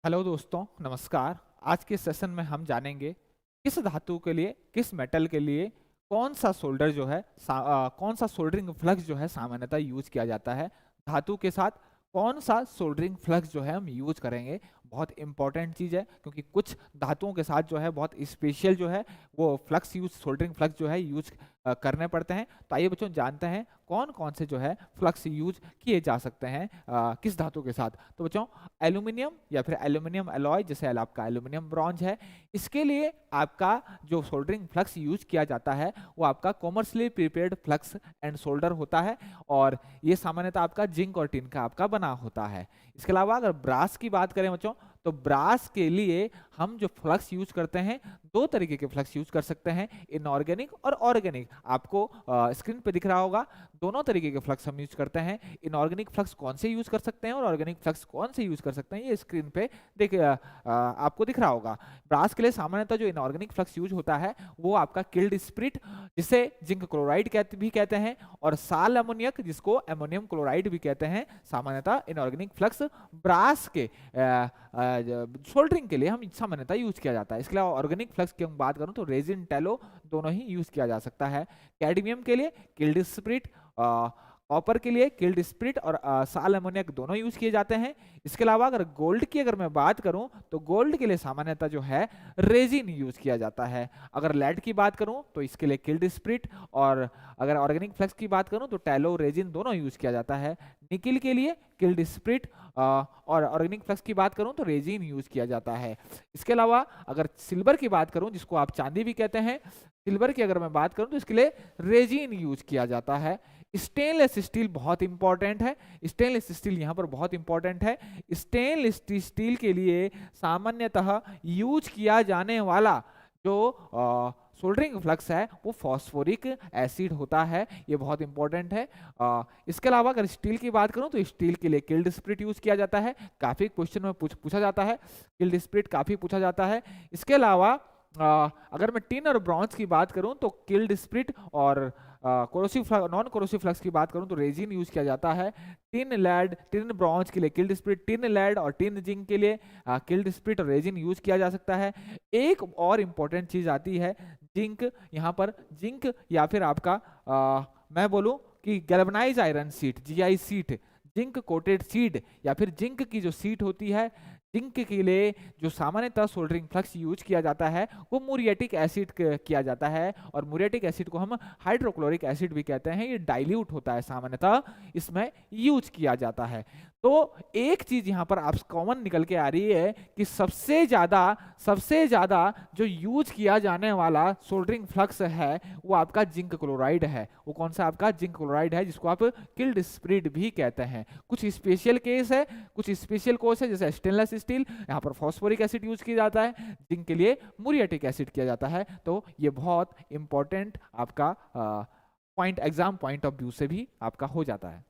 Hello दोस्तों, नमस्कार। आज के सेशन में हम जानेंगे किस धातु के लिए, किस मेटल के लिए कौन सा सोल्डर जो है कौन सा सोल्डरिंग फ्लक्स जो है सामान्यतः यूज किया जाता है। धातु के साथ कौन सा सोल्डरिंग फ्लक्स जो है हम यूज करेंगे, बहुत इंपॉर्टेंट चीज़ है क्योंकि कुछ धातुओं के साथ जो है बहुत स्पेशल जो है वो फ्लक्स यूज सोल्डरिंग फ्लक्स जो है यूज करने पड़ते हैं। तो आइए बच्चों जानते हैं कौन कौन से जो है फ्लक्स यूज किए जा सकते हैं किस धातु के साथ। तो बच्चों एल्यूमिनियम या फिर एल्यूमिनियम एलॉय, जैसे आपका एल्यूमिनियम ब्रॉन्ज है, इसके लिए आपका जो सोल्डरिंग फ्लक्स यूज किया जाता है वो आपका commercially prepared flux and solder होता है और ये सामान्यतः आपका जिंक और टिन का आपका बना होता है। इसके अलावा अगर ब्रास की बात करें बच्चों, तो ब्रास के लिए हम जो फ्लक्स यूज करते हैं, दो तरीके के फ्लक्स यूज कर सकते हैं, इनऑर्गेनिक और ऑर्गेनिक। आपको स्क्रीन पे दिख रहा होगा, दोनों तरीके के फ्लक्स हम यूज करते हैं। इनऑर्गेनिक फ्लक्स कौन से यूज कर सकते हैं और ऑर्गेनिक फ्लक्स कौन से यूज कर सकते हैं, ये स्क्रीन पे आपको दिख रहा होगा। ब्रास के लिए सामान्यतः जो इनऑर्गेनिक फ्लक्स यूज होता है वो आपका किल्ड स्प्रिट, जिसे जिंक क्लोराइड भी कहते हैं, और साल अमोनियक, जिसको अमोनियम क्लोराइड भी कहते हैं, सामान्यतः इनऑर्गेनिक फ्लक्स ब्रास के सोल्डरिंग के लिए हम सामान्यतः यूज किया जाता है। इसके अलावा ऑर्गेनिक फ्लक्स की हम बात करूं तो रेजिन, टैलो दोनों ही यूज किया जा सकता है। कैडमियम के लिए किल्ड स्प्रिट, कॉपर के लिए किल्ड स्प्रिट और साल अमोनियक दोनों यूज किए जाते हैं। इसके अलावा अगर गोल्ड की अगर मैं बात करूं तो गोल्ड के लिए सामान्यतः जो है रेजिन यूज किया जाता है। अगर लेड की बात करूं तो इसके लिए किल्ड स्प्रिट, और अगर ऑर्गेनिक फ्लक्स की बात करूं तो टैलो, रेजिन दोनों यूज किया जाता है। निकिल के लिए किल्ड स्प्रिट और ऑर्गेनिक फ्लक्स की बात करूं तो रेजिन यूज किया जाता है। इसके अलावा अगर सिल्वर की बात करूं, जिसको आप चांदी भी कहते हैं, सिल्वर की अगर मैं बात करूं तो इसके लिए रेजिन यूज किया जाता है। स्टेनलेस स्टील बहुत इंपॉर्टेंट है, स्टेनलेस स्टील यहाँ पर बहुत इंपॉर्टेंट है। स्टेनलेस स्टील के लिए सामान्यतः यूज किया जाने वाला जो सोल्डरिंग फ्लक्स है वो फॉस्फोरिक एसिड होता है, ये बहुत इंपॉर्टेंट है। इसके अलावा अगर स्टील की बात करूं तो स्टील के लिए किल्ड स्प्रिट यूज किया जाता है, काफी क्वेश्चन में पूछा जाता है, किल्ड स्प्रिट काफी पूछा जाता है। इसके अलावा अगर मैं टिन और ब्रॉन्ज की बात करूं तो किल्ड स्प्रिट और कोरोसिव नॉन कोरोसिव फ्लक्स की बात करूं तो रेजिन यूज किया जाता है। टिन लेड, टिन ब्रॉन्ज के लिए किल्ड स्प्रिट, टिन लेड और टिन जिंक के लिए किल्ड स्प्रिट और रेजिन यूज किया जा सकता है। एक और इंपॉर्टेंट चीज आती है जिंक, यहाँ पर जिंक या फिर आपका मैं बोलूं कि galvanise iron seat, GI seat, zinc coated seed या फिर जिंक की जो सीट होती है, जिंक के लिए जो सामान्यतः सोल्डरिंग फ्लक्स यूज किया जाता है वो मुरिएटिक एसिड किया जाता है, और मुरिएटिक एसिड को हम हाइड्रोक्लोरिक एसिड भी कहते हैं। ये डाइल्यूट होता है, सामान्यतः इसमें यूज किया जाता है। तो एक चीज यहाँ पर आप कॉमन निकल के आ रही है कि सबसे ज्यादा जो यूज किया जाने वाला सोल्डरिंग फ्लक्स है वो आपका जिंक क्लोराइड है। वो कौन सा आपका जिंक क्लोराइड है, जिसको आप किल्ड स्प्रिट भी कहते हैं। कुछ स्पेशल केस है, कुछ स्पेशल कोर्स है, जैसे स्टेनलेस स्टील, यहाँ पर फॉस्फोरिक एसिड यूज किया जाता है, जिंक के लिए मुरिएटिक एसिड किया जाता है। तो ये बहुत इंपॉर्टेंट आपका point, exam point of view से भी आपका हो जाता है।